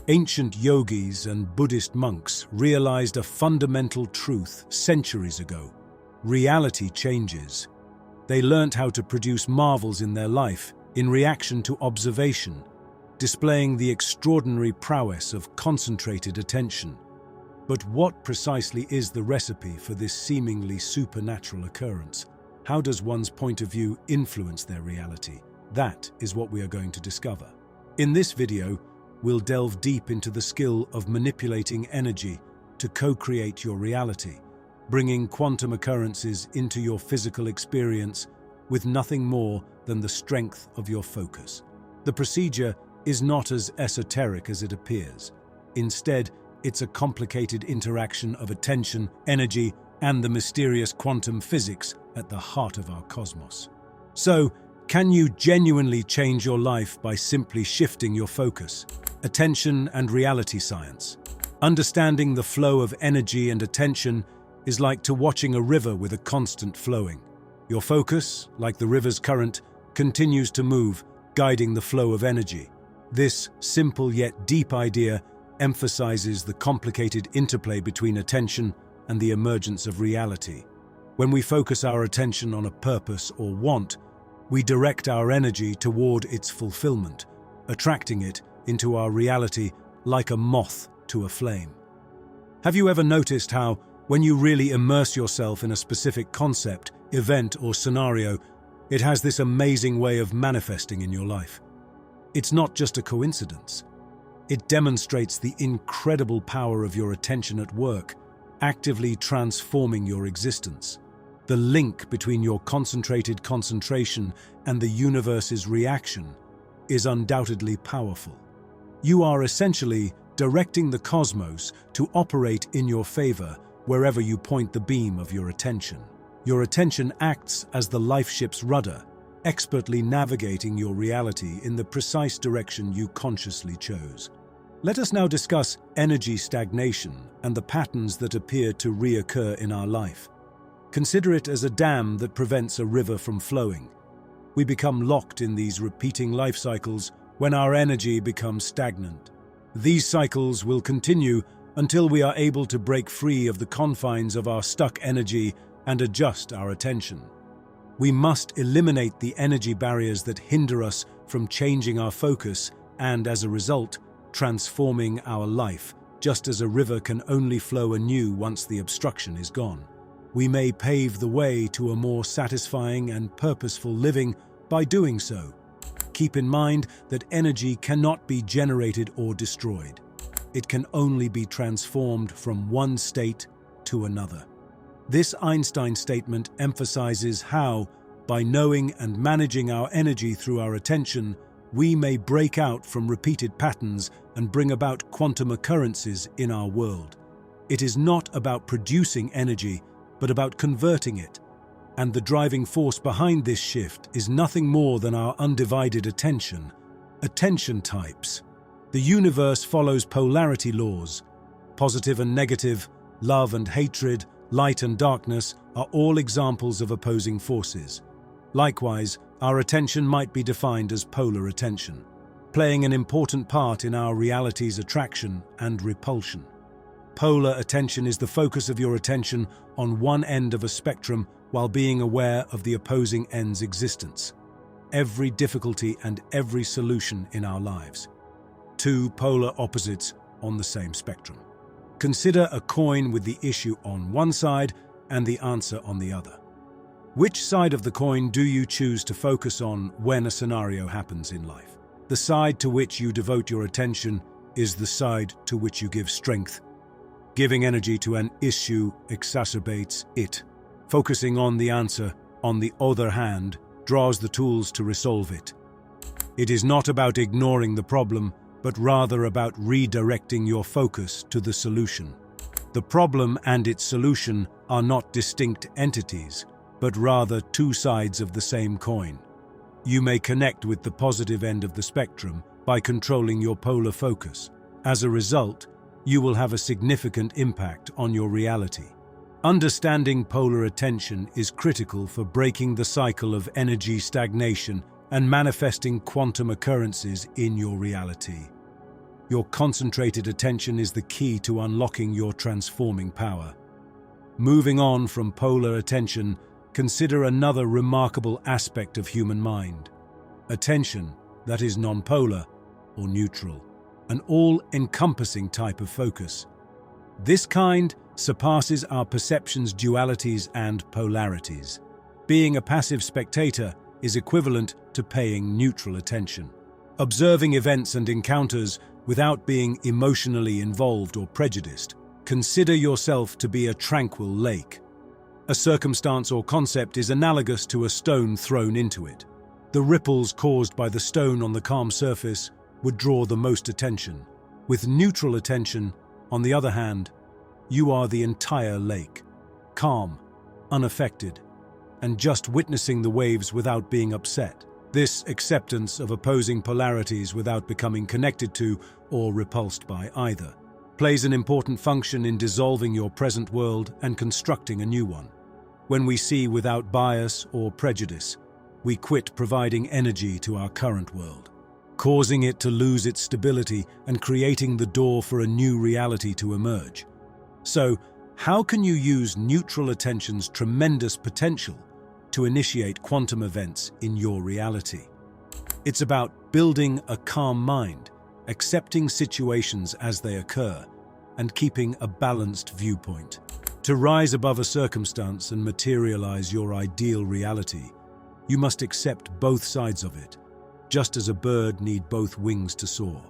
Ancient yogis and Buddhist monks realized a fundamental truth centuries ago. Reality changes. They learnt how to produce marvels in their life in reaction to observation, displaying the extraordinary prowess of concentrated attention. But what precisely is the recipe for this seemingly supernatural occurrence? How does one's point of view influence their reality? That is what we are going to discover. In this video, we'll delve deep into the skill of manipulating energy to co-create your reality, bringing quantum occurrences into your physical experience with nothing more than the strength of your focus. The procedure is not as esoteric as it appears. Instead, it's a complicated interaction of attention, energy, and the mysterious quantum physics at the heart of our cosmos. So, can you genuinely change your life by simply shifting your focus? Attention and reality science. Understanding the flow of energy and attention is like to watching a river with a constant flowing. Your focus, like the river's current, continues to move, guiding the flow of energy. This simple yet deep idea emphasizes the complicated interplay between attention and the emergence of reality. When we focus our attention on a purpose or want, we direct our energy toward its fulfillment, attracting it into our reality like a moth to a flame. Have you ever noticed how, when you really immerse yourself in a specific concept, event, or scenario, it has this amazing way of manifesting in your life? It's not just a coincidence. It demonstrates the incredible power of your attention at work, actively transforming your existence. The link between your concentrated concentration and the universe's reaction is undoubtedly powerful. You are essentially directing the cosmos to operate in your favor wherever you point the beam of your attention. Your attention acts as the life ship's rudder, expertly navigating your reality in the precise direction you consciously chose. Let us now discuss energy stagnation and the patterns that appear to reoccur in our life. Consider it as a dam that prevents a river from flowing. We become locked in these repeating life cycles when our energy becomes stagnant. These cycles will continue until we are able to break free of the confines of our stuck energy and adjust our attention. We must eliminate the energy barriers that hinder us from changing our focus and, as a result, transforming our life, just as a river can only flow anew once the obstruction is gone. We may pave the way to a more satisfying and purposeful living by doing so. Keep in mind that energy cannot be generated or destroyed. It can only be transformed from one state to another. This Einstein statement emphasizes how, by knowing and managing our energy through our attention, we may break out from repeated patterns and bring about quantum occurrences in our world. It is not about producing energy, but about converting it. And the driving force behind this shift is nothing more than our undivided attention. Attention types. The universe follows polarity laws. Positive and negative, love and hatred, light and darkness are all examples of opposing forces. Likewise, our attention might be defined as polar attention, playing an important part in our reality's attraction and repulsion. Polar attention is the focus of your attention on one end of a spectrum while being aware of the opposing end's existence. Every difficulty and every solution in our lives. Two polar opposites on the same spectrum. Consider a coin with the issue on one side and the answer on the other. Which side of the coin do you choose to focus on when a scenario happens in life? The side to which you devote your attention is the side to which you give strength. Giving energy to an issue exacerbates it. Focusing on the answer, on the other hand, draws the tools to resolve it. It is not about ignoring the problem, but rather about redirecting your focus to the solution. The problem and its solution are not distinct entities, but rather two sides of the same coin. You may connect with the positive end of the spectrum by controlling your polar focus. As a result, you will have a significant impact on your reality. Understanding polar attention is critical for breaking the cycle of energy stagnation and manifesting quantum occurrences in your reality. Your concentrated attention is the key to unlocking your transforming power. Moving on from polar attention, consider another remarkable aspect of human mind: attention that is non-polar or neutral, an all-encompassing type of focus. This kind surpasses our perception's dualities and polarities. Being a passive spectator is equivalent to paying neutral attention, observing events and encounters without being emotionally involved or prejudiced. Consider yourself to be a tranquil lake. A circumstance or concept is analogous to a stone thrown into it. The ripples caused by the stone on the calm surface would draw the most attention. With neutral attention, on the other hand, you are the entire lake, calm, unaffected, and just witnessing the waves without being upset. This acceptance of opposing polarities without becoming connected to or repulsed by either plays an important function in dissolving your present world and constructing a new one. When we see without bias or prejudice, we quit providing energy to our current world, causing it to lose its stability and creating the door for a new reality to emerge. So, how can you use neutral attention's tremendous potential to initiate quantum events in your reality? It's about building a calm mind, accepting situations as they occur, and keeping a balanced viewpoint. To rise above a circumstance and materialize your ideal reality, you must accept both sides of it, just as a bird needs both wings to soar.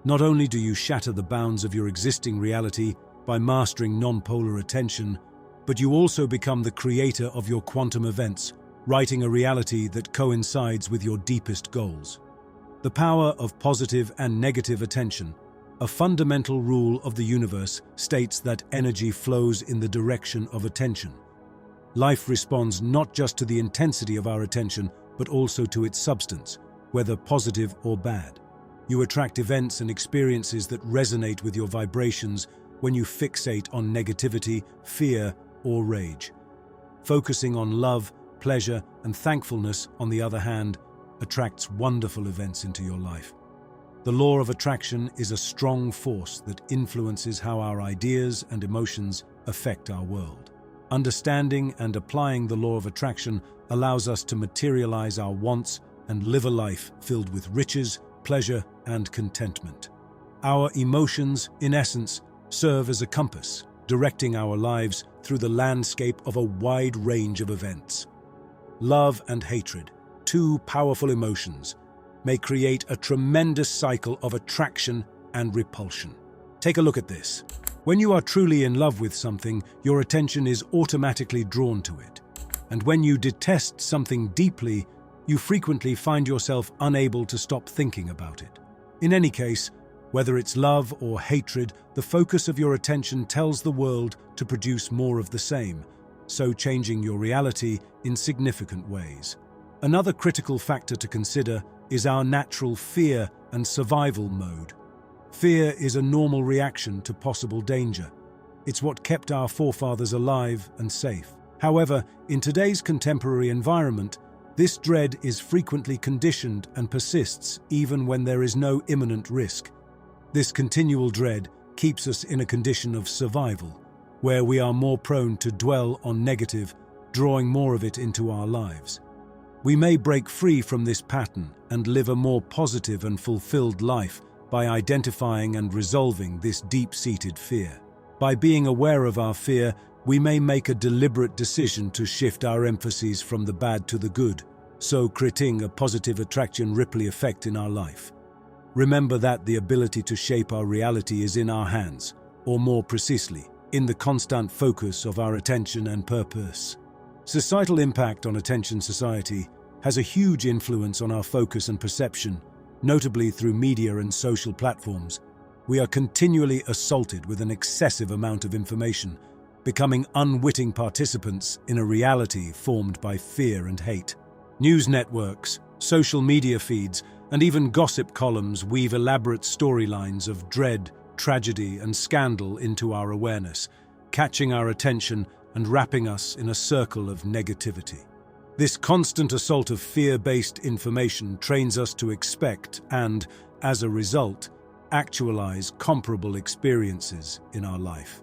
Not only do you shatter the bounds of your existing reality by mastering non-polar attention, but you also become the creator of your quantum events, writing a reality that coincides with your deepest goals. The power of positive and negative attention, a fundamental rule of the universe, states that energy flows in the direction of attention. Life responds not just to the intensity of our attention, but also to its substance, whether positive or bad. You attract events and experiences that resonate with your vibrations when you fixate on negativity, fear, or rage. Focusing on love, pleasure, and thankfulness, on the other hand, attracts wonderful events into your life. The law of attraction is a strong force that influences how our ideas and emotions affect our world. Understanding and applying the law of attraction allows us to materialize our wants and live a life filled with riches, pleasure, and contentment. Our emotions, in essence, serve as a compass, directing our lives through the landscape of a wide range of events. Love and hatred, two powerful emotions, may create a tremendous cycle of attraction and repulsion. Take a look at this. When you are truly in love with something, your attention is automatically drawn to it. And when you detest something deeply, you frequently find yourself unable to stop thinking about it. In any case, whether it's love or hatred, the focus of your attention tells the world to produce more of the same, so changing your reality in significant ways. Another critical factor to consider is our natural fear and survival mode. Fear is a normal reaction to possible danger. It's what kept our forefathers alive and safe. However, in today's contemporary environment, this dread is frequently conditioned and persists even when there is no imminent risk. This continual dread keeps us in a condition of survival, where we are more prone to dwell on negative, drawing more of it into our lives. We may break free from this pattern and live a more positive and fulfilled life by identifying and resolving this deep-seated fear. By being aware of our fear, we may make a deliberate decision to shift our emphasis from the bad to the good, so creating a positive attraction ripple effect in our life. Remember that the ability to shape our reality is in our hands, or more precisely, in the constant focus of our attention and purpose. Societal impact on attention society has a huge influence on our focus and perception, notably through media and social platforms. We are continually assaulted with an excessive amount of information, becoming unwitting participants in a reality formed by fear and hate. News networks, social media feeds, and even gossip columns weave elaborate storylines of dread, tragedy, and scandal into our awareness, catching our attention and wrapping us in a circle of negativity. This constant assault of fear-based information trains us to expect and, as a result, actualize comparable experiences in our life.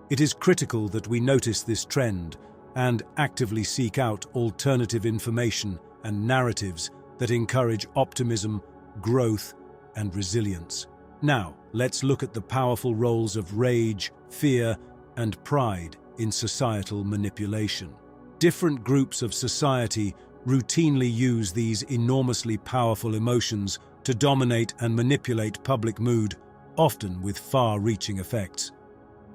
It is critical that we notice this trend and actively seek out alternative information and narratives that encourage optimism, growth, and resilience. Now, let's look at the powerful roles of rage, fear, and pride in societal manipulation. Different groups of society routinely use these enormously powerful emotions to dominate and manipulate public mood, often with far-reaching effects.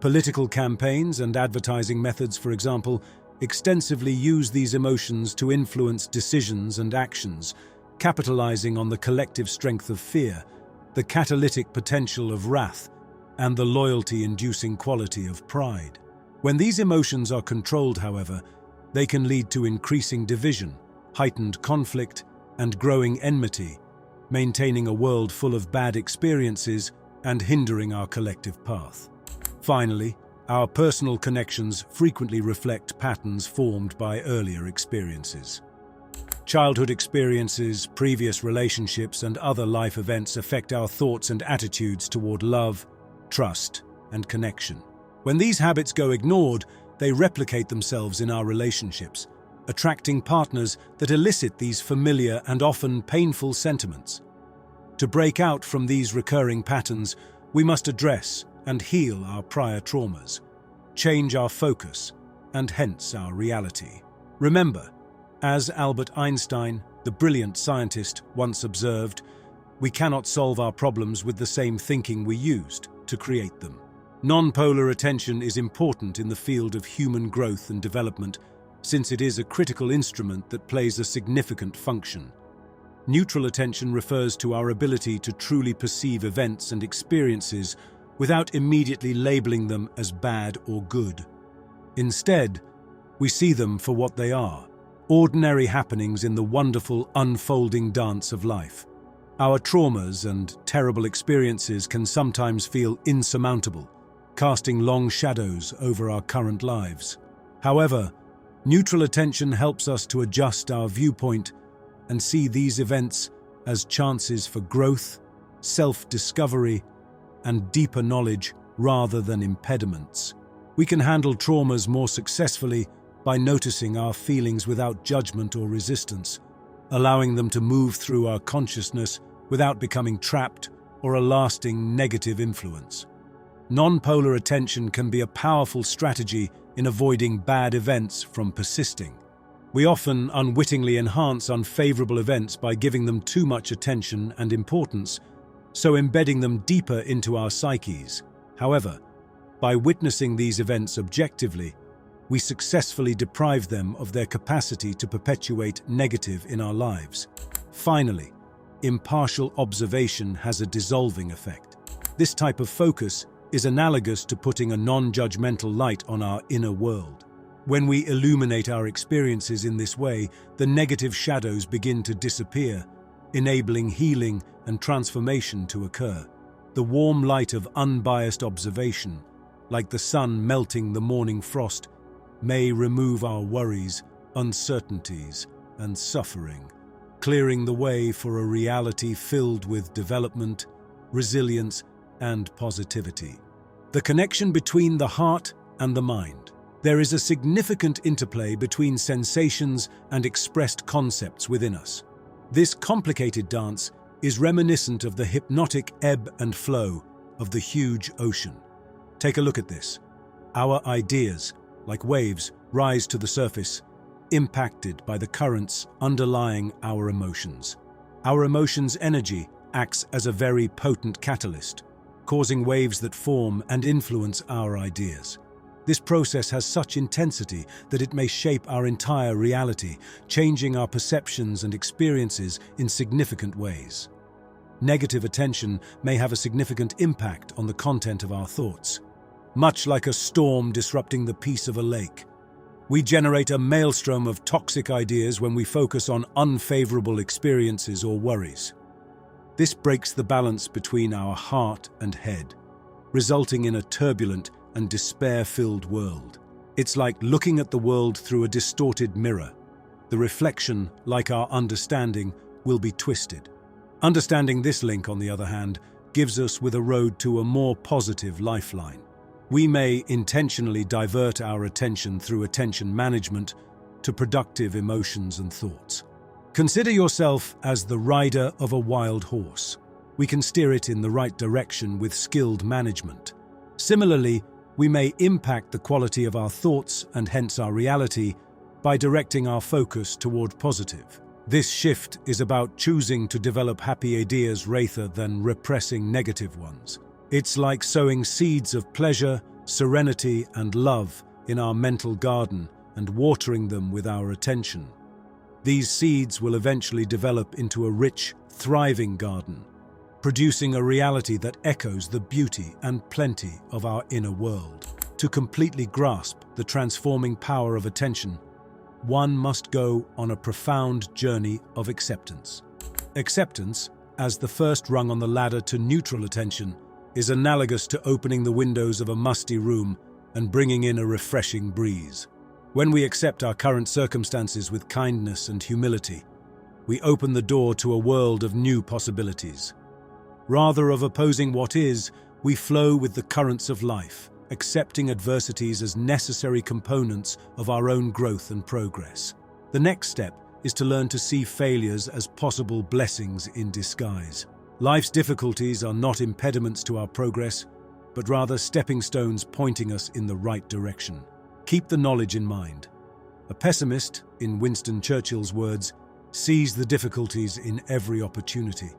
Political campaigns and advertising methods, for example, extensively use these emotions to influence decisions and actions, capitalizing on the collective strength of fear, the catalytic potential of wrath, and the loyalty-inducing quality of pride. When these emotions are controlled, however, they can lead to increasing division, heightened conflict, and growing enmity, maintaining a world full of bad experiences and hindering our collective path. Finally, our personal connections frequently reflect patterns formed by earlier experiences. Childhood experiences, previous relationships, and other life events affect our thoughts and attitudes toward love, trust, and connection. When these habits go ignored, they replicate themselves in our relationships, attracting partners that elicit these familiar and often painful sentiments. To break out from these recurring patterns, we must address and heal our prior traumas, change our focus, and hence our reality. Remember, as Albert Einstein, the brilliant scientist, once observed, we cannot solve our problems with the same thinking we used to create them. Non-polar attention is important in the field of human growth and development, since it is a critical instrument that plays a significant function. Neutral attention refers to our ability to truly perceive events and experiences without immediately labeling them as bad or good. Instead, we see them for what they are, ordinary happenings in the wonderful, unfolding dance of life. Our traumas and terrible experiences can sometimes feel insurmountable, casting long shadows over our current lives. However, neutral attention helps us to adjust our viewpoint and see these events as chances for growth, self-discovery, and deeper knowledge rather than impediments. We can handle traumas more successfully by noticing our feelings without judgment or resistance, allowing them to move through our consciousness without becoming trapped or a lasting negative influence. Non-polar attention can be a powerful strategy in avoiding bad events from persisting. We often unwittingly enhance unfavorable events by giving them too much attention and importance, so embedding them deeper into our psyches. However, by witnessing these events objectively, we successfully deprive them of their capacity to perpetuate negative in our lives. Finally, impartial observation has a dissolving effect. This type of focus is analogous to putting a non-judgmental light on our inner world. When we illuminate our experiences in this way, the negative shadows begin to disappear, enabling healing and transformation to occur. The warm light of unbiased observation, like the sun melting the morning frost, may remove our worries, uncertainties, and suffering, clearing the way for a reality filled with development, resilience, and positivity. The connection between the heart and the mind. There is a significant interplay between sensations and expressed concepts within us. This complicated dance is reminiscent of the hypnotic ebb and flow of the huge ocean. Take a look at this. Our ideas, like waves, rise to the surface, impacted by the currents underlying our emotions. Our emotions' energy acts as a very potent catalyst, causing waves that form and influence our ideas. This process has such intensity that it may shape our entire reality, changing our perceptions and experiences in significant ways. Negative attention may have a significant impact on the content of our thoughts. Much like a storm disrupting the peace of a lake, we generate a maelstrom of toxic ideas when we focus on unfavorable experiences or worries. This breaks the balance between our heart and head, resulting in a turbulent and despair-filled world. It's like looking at the world through a distorted mirror. The reflection, like our understanding, will be twisted. Understanding this link, on the other hand, gives us with a road to a more positive lifeline. We may intentionally divert our attention through attention management to productive emotions and thoughts. Consider yourself as the rider of a wild horse. We can steer it in the right direction with skilled management. Similarly, we may impact the quality of our thoughts and hence our reality by directing our focus toward positive. This shift is about choosing to develop happy ideas rather than repressing negative ones. It's like sowing seeds of pleasure, serenity, and love in our mental garden and watering them with our attention. These seeds will eventually develop into a rich, thriving garden, producing a reality that echoes the beauty and plenty of our inner world. To completely grasp the transforming power of attention, one must go on a profound journey of acceptance. Acceptance, as the first rung on the ladder to neutral attention, is analogous to opening the windows of a musty room and bringing in a refreshing breeze. When we accept our current circumstances with kindness and humility, we open the door to a world of new possibilities. Rather of opposing what is, we flow with the currents of life, accepting adversities as necessary components of our own growth and progress. The next step is to learn to see failures as possible blessings in disguise. Life's difficulties are not impediments to our progress, but rather stepping stones pointing us in the right direction. Keep the knowledge in mind. A pessimist, in Winston Churchill's words, sees the difficulties in every opportunity.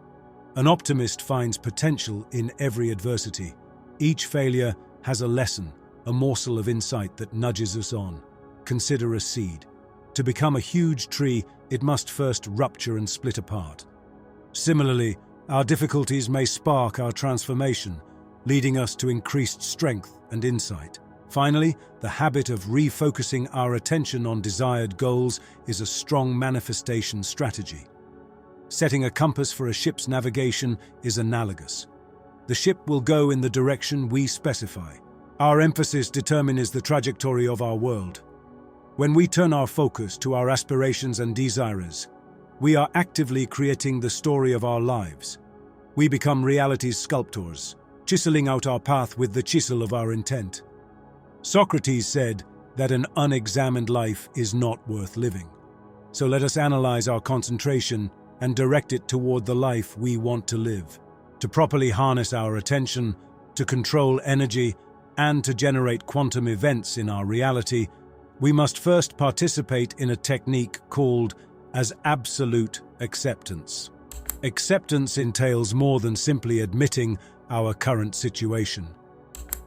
An optimist finds potential in every adversity. Each failure has a lesson, a morsel of insight that nudges us on. Consider a seed. To become a huge tree, it must first rupture and split apart. Similarly, our difficulties may spark our transformation, leading us to increased strength and insight. Finally, the habit of refocusing our attention on desired goals is a strong manifestation strategy. Setting a compass for a ship's navigation is analogous. The ship will go in the direction we specify. Our emphasis determines the trajectory of our world. When we turn our focus to our aspirations and desires, we are actively creating the story of our lives. We become reality's sculptors, chiseling out our path with the chisel of our intent. Socrates said that an unexamined life is not worth living. So let us analyze our concentration and direct it toward the life we want to live. To properly harness our attention, to control energy, and to generate quantum events in our reality, we must first participate in a technique called as absolute acceptance. Acceptance entails more than simply admitting our current situation.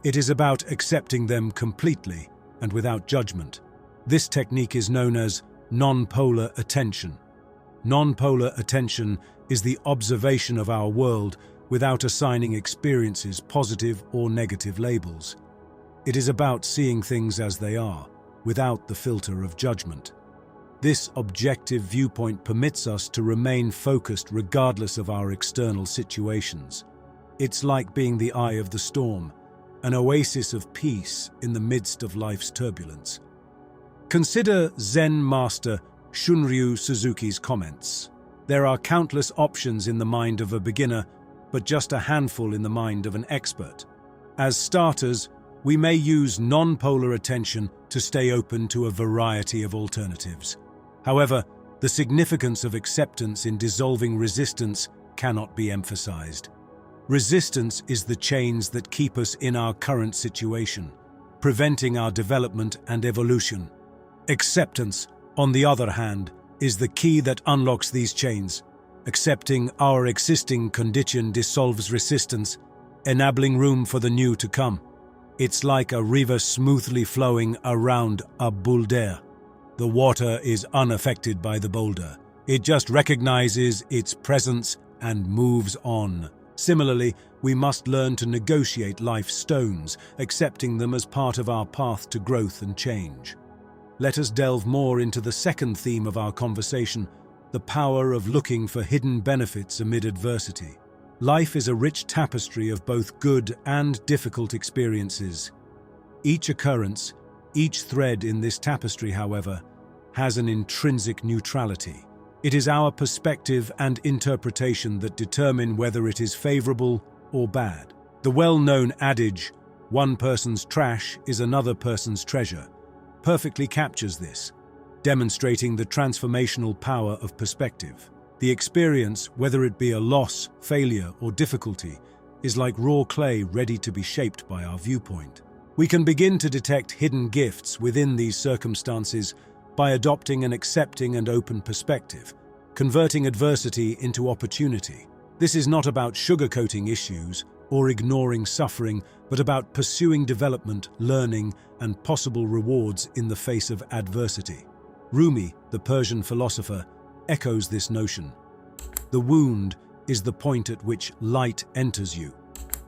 It is about accepting them completely and without judgment. This technique is known as non-polar attention. Non-polar attention is the observation of our world without assigning experiences positive or negative labels. It is about seeing things as they are, without the filter of judgment. This objective viewpoint permits us to remain focused regardless of our external situations. It's like being the eye of the storm, an oasis of peace in the midst of life's turbulence. Consider Zen master Shunryu Suzuki's comments. There are countless options in the mind of a beginner, but just a handful in the mind of an expert. As starters, we may use non-polar attention to stay open to a variety of alternatives. However, the significance of acceptance in dissolving resistance cannot be emphasized. Resistance is the chains that keep us in our current situation, preventing our development and evolution. Acceptance, on the other hand, is the key that unlocks these chains. Accepting our existing condition dissolves resistance, enabling room for the new to come. It's like a river smoothly flowing around a boulder. The water is unaffected by the boulder. It just recognizes its presence and moves on. Similarly, we must learn to negotiate life's stones, accepting them as part of our path to growth and change. Let us delve more into the second theme of our conversation, the power of looking for hidden benefits amid adversity. Life is a rich tapestry of both good and difficult experiences. Each occurrence, each thread in this tapestry, however, has an intrinsic neutrality. It is our perspective and interpretation that determine whether it is favorable or bad. The well-known adage, "one person's trash is another person's treasure," perfectly captures this, demonstrating the transformational power of perspective. The experience, whether it be a loss, failure, or difficulty, is like raw clay ready to be shaped by our viewpoint. We can begin to detect hidden gifts within these circumstances by adopting an accepting and open perspective, converting adversity into opportunity. This is not about sugarcoating issues or ignoring suffering, but about pursuing development, learning, and possible rewards in the face of adversity. Rumi, the Persian philosopher, echoes this notion. The wound is the point at which light enters you.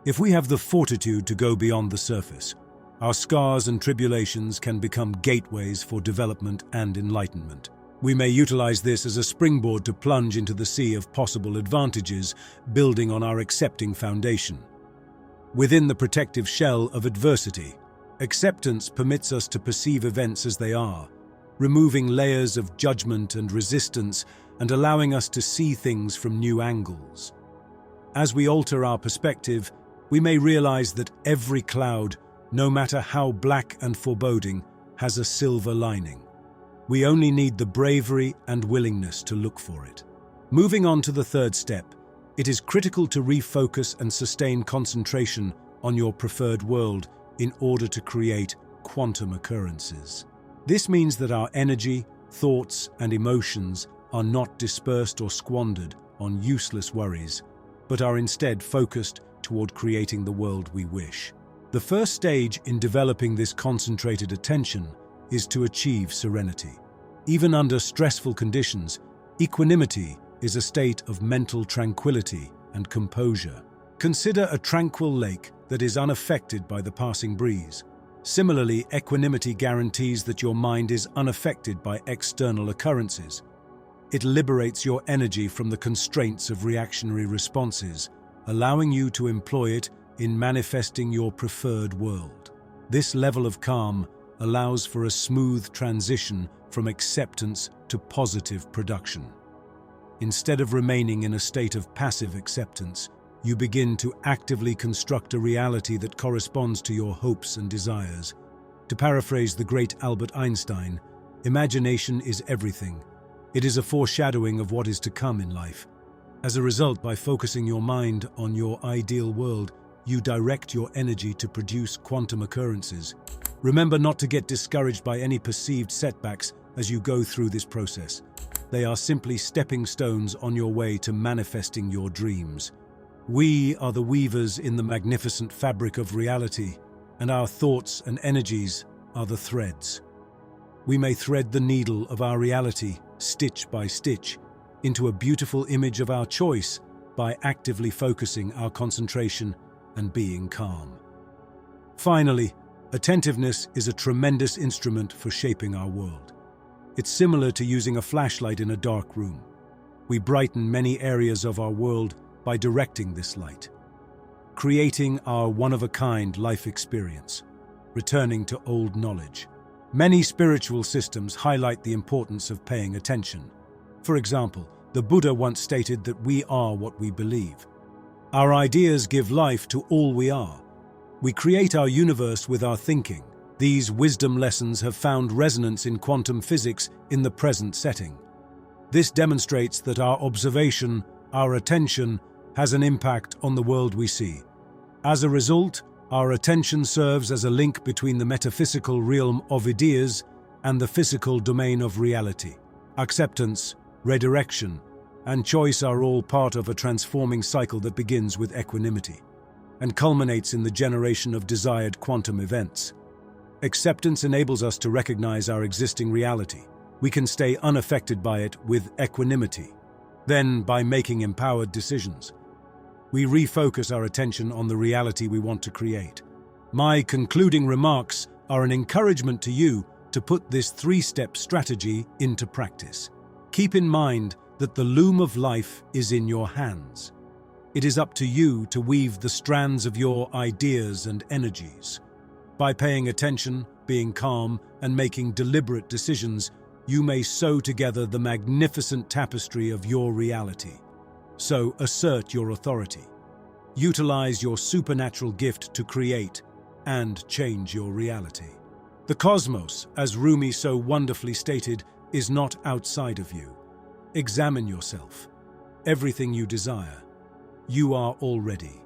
If we have the fortitude to go beyond the surface, our scars and tribulations can become gateways for development and enlightenment. We may utilize this as a springboard to plunge into the sea of possible advantages, building on our accepting foundation. Within the protective shell of adversity, acceptance permits us to perceive events as they are, removing layers of judgment and resistance and allowing us to see things from new angles. As we alter our perspective, we may realize that every cloud, no matter how black and foreboding, has a silver lining. We only need the bravery and willingness to look for it. Moving on to the third step, it is critical to refocus and sustain concentration on your preferred world in order to create quantum occurrences. This means that our energy, thoughts, and emotions are not dispersed or squandered on useless worries, but are instead focused toward creating the world we wish. The first stage in developing this concentrated attention is to achieve serenity. Even under stressful conditions, equanimity is a state of mental tranquility and composure. Consider a tranquil lake that is unaffected by the passing breeze. Similarly, equanimity guarantees that your mind is unaffected by external occurrences. It liberates your energy from the constraints of reactionary responses, allowing you to employ it in manifesting your preferred world. This level of calm allows for a smooth transition from acceptance to positive production. Instead of remaining in a state of passive acceptance, you begin to actively construct a reality that corresponds to your hopes and desires. To paraphrase the great Albert Einstein, imagination is everything. It is a foreshadowing of what is to come in life. As a result, by focusing your mind on your ideal world, you direct your energy to produce quantum occurrences. Remember not to get discouraged by any perceived setbacks as you go through this process. They are simply stepping stones on your way to manifesting your dreams. We are the weavers in the magnificent fabric of reality, and our thoughts and energies are the threads. We may thread the needle of our reality, stitch by stitch, into a beautiful image of our choice by actively focusing our concentration and being calm. Finally, attentiveness is a tremendous instrument for shaping our world. It's similar to using a flashlight in a dark room. We brighten many areas of our world by directing this light, creating our one-of-a-kind life experience, returning to old knowledge. Many spiritual systems highlight the importance of paying attention. For example, the Buddha once stated that we are what we believe. Our ideas give life to all we are. We create our universe with our thinking. These wisdom lessons have found resonance in quantum physics in the present setting. This demonstrates that our observation, our attention, has an impact on the world we see. As a result, our attention serves as a link between the metaphysical realm of ideas and the physical domain of reality. Acceptance, redirection, and choice are all part of a transforming cycle that begins with equanimity and culminates in the generation of desired quantum events. Acceptance enables us to recognize our existing reality. We can stay unaffected by it with equanimity. Then, by making empowered decisions, we refocus our attention on the reality we want to create. My concluding remarks are an encouragement to you to put this three-step strategy into practice. Keep in mind that the loom of life is in your hands. It is up to you to weave the strands of your ideas and energies. By paying attention, being calm, and making deliberate decisions, you may sew together the magnificent tapestry of your reality. So assert your authority. Utilize your supernatural gift to create and change your reality. The cosmos, as Rumi so wonderfully stated, is not outside of you. Examine yourself. Everything you desire, you are already.